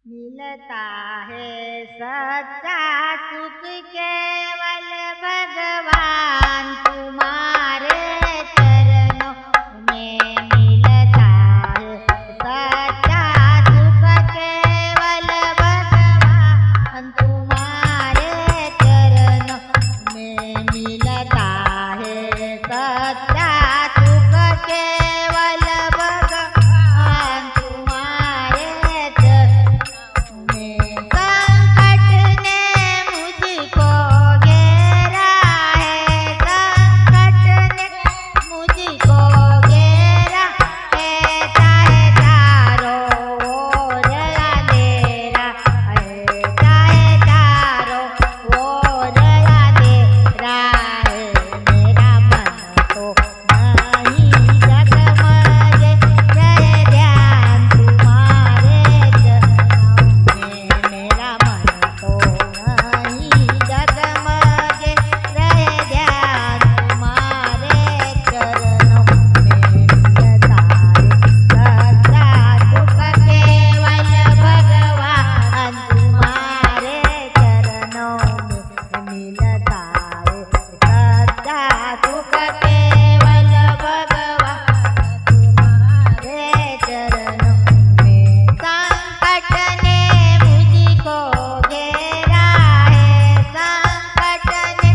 मिलता है सच्चा सुख केवल भगवान तुम्हारे चरणों में मिलता है सच्चा सुख केवल भगवान तुम्हारे चरणों में मिलता है सच्चा सुख केवल भगवान तुम्हारे चरणों में। संकट ने मुझको घेरा है, संकट ने मुझको घेरा है, चाहे चारों ओर अंधेरा है, चाहे चारों ओर अंधेरा है, मेरा मन तो नहीं जगमगे, जय ध्यान तुम्हारे चरणों में। मेरा मन तो नहीं जगमगे, जय ध्यान तुम्हारे चरणों में। मिलता है सच्चा सुख केवल भगवान तुम्हारे चरणों में। मिलता है सच्चा सुख केवल भगवान तुम्हारे चरणों में। संकट ने मुझको घेरा है, संकट ने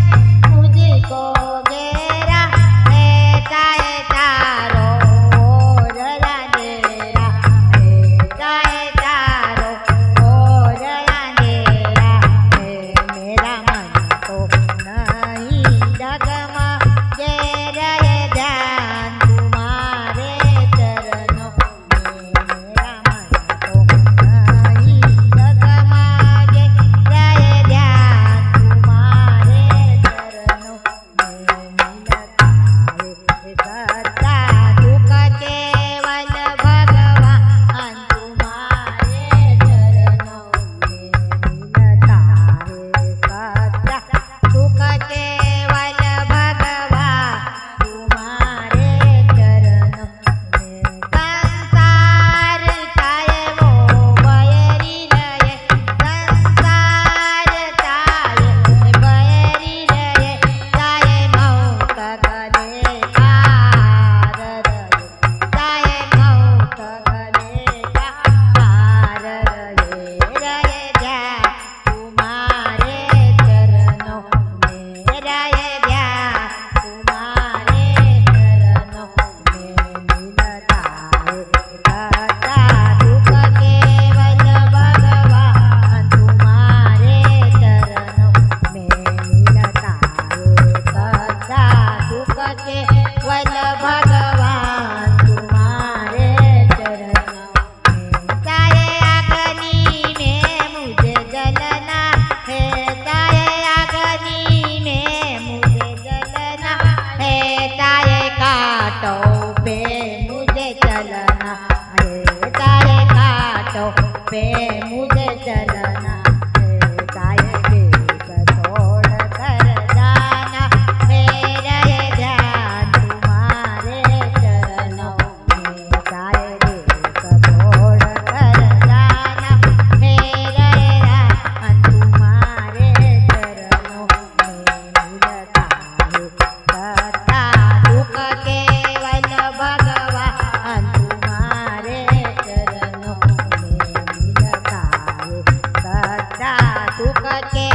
मुझको घेरा है, चाहे चारों ओर अंधेरा है, चाहे चारों ओर अंधेरा है, मेरा मन तो नहीं जगमगे, जय ध्यान तुम्हारे चरणों में। मेरा मन तो नहीं जगमगे, जय ध्यान तुम्हारे चरणों में। मिलता है सच्चा सुख केवल भगवान तुम्हारे चरणों में। मिलता है सच्चा सुख केवल भगवान तुम्हारे चरणों में। संसार चाहे वो बैरी रहे, संसार चाहे बैरी रहे, चाहे मौत गले पार रहे, चाहे मौत गले पार रहे, रहे ध्यान तुम्हारे चरणों में, रहे ध्यान तुम्हारे चरणों में। मिलता है सच्चा सुख केवल भगवान तुम्हारे चरणों में। मिलता है सच्चा सुख केवल भगवान तुम्हारे चरणों में। चाहे अग्नि में मुझे जलना है, चाहे अग्नि में मुझे जलना है, चाहे कांटों पे मुझे चलना है, चाहे कांटों पे मुझे चलना है, चाहे देश छोड़ कर जाना है, रहे ध्यान तुम्हारे चरणों में। चाहे देश छोड़ कर जाना है, रहे ध्यान तुम्हारे चरणों में। मिलता है सच्चा सुख केवल भगवान तुम्हारे चरणों में। मिलता है सच्चा सुख के